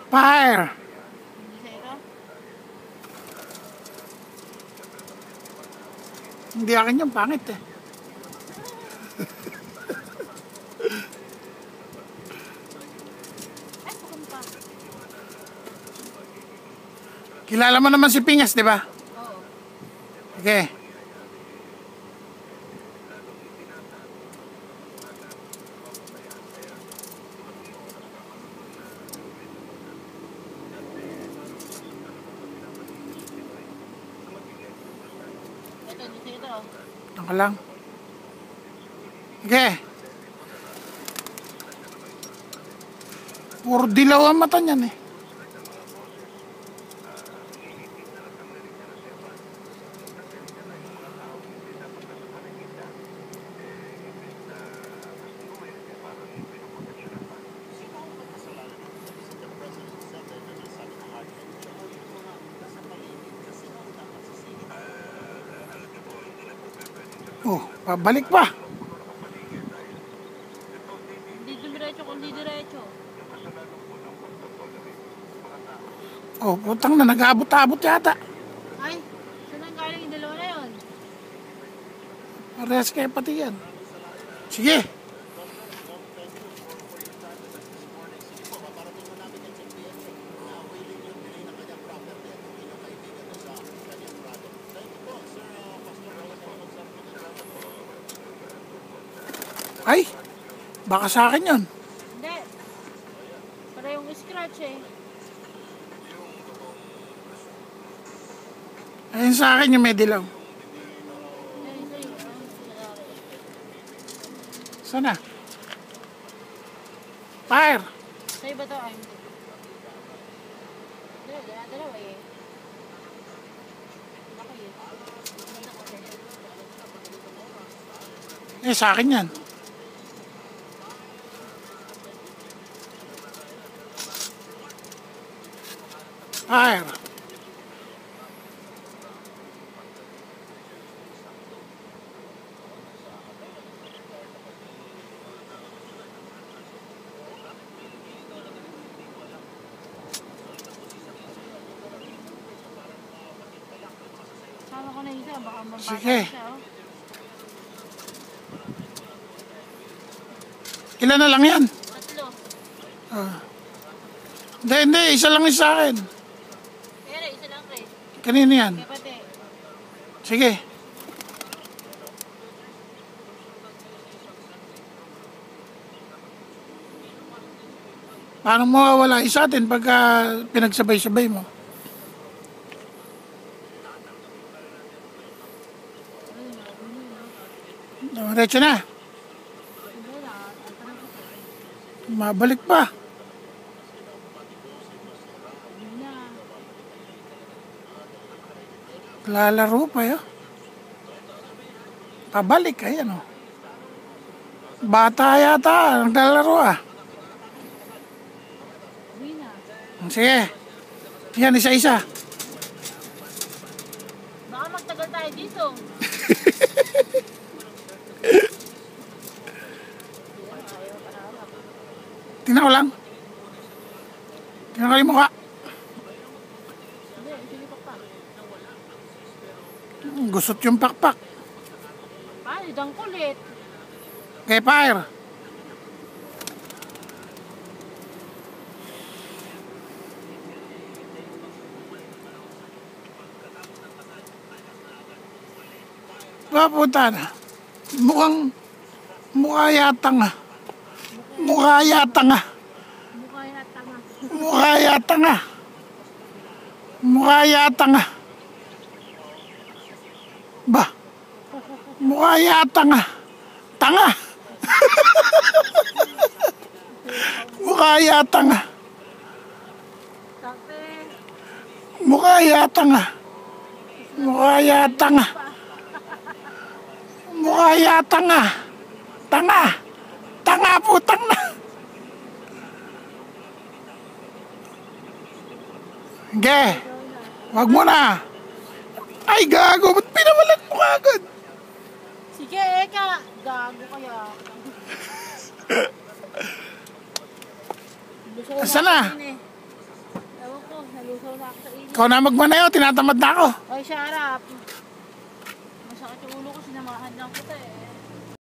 Fire! Hindi sa ito? Hindi akin yung pangit eh. Ay, pakam pa. Kilala mo naman si Pingas, di ba? Oo. Okay. Ito, hindi sa ito. Tangka lang. Okay. Puro dilaw ang mata niyan eh. Oh, pabalik pa. Hindi dumiretso kung hindi diretso. Oh, putang na, nag-abot-abot yata. Ay, saan ang galing yung dalawa na yun? Parehas kayo pati yan. Sige. Ay, baka sa akin yun. Hindi. Para yung scratch eh. Ayun sa akin yung may dilaw. Ayun sa'yo. Sana? Fire! Sa'yo ba ito? Ay, hindi. Dalawa eh. Ako yun. Ganda ko eh. Eh, sa akin yan. Fire! Sama ko na isa. Baka mabasa Sige. siya. Oh. Ilan na lang yan? 3. Hindi, isa lang yung sa akin. Pero isa lang Chris. Kanino yan? Kaya pati. Sige. Paano mawawala isa atin pagka pinagsabay-sabay mo? Diretso na. Mabalik pa. Lalaro pa yun. Pabalik, ayan o. Bata yata, naglalaro ah. Sige. Yan, isa-isa. Baka magtagal tayo dito. Tingnan ko lang. Tingnan ko yung mukha. Hindi, sige pa. Gusot yung pakpak. Paano? Dang kulit. Kay fire. Papunta na. Mukha yata nga. Mukha yata nga. Mukha yan at tanga. Mukha yata nga. Mukha yata nga. Ba? Mukha yata nga. Tanga. Mukha yata nga. Sakte. Mukha yata nga. Mukha yata nga. Mukha yata nga. Tanga. Tanga putang na. Ge. Wag mo na. Ay gago. Ba't pinawalan mo agad? Sige, eka. Gago kaya. Asa na? Lusaw na ako sa inyo. Ikaw na magmanayo, tinatamad na ako. Ay, shut up. Masakit yung ulo ko, sinamahan lang kita eh.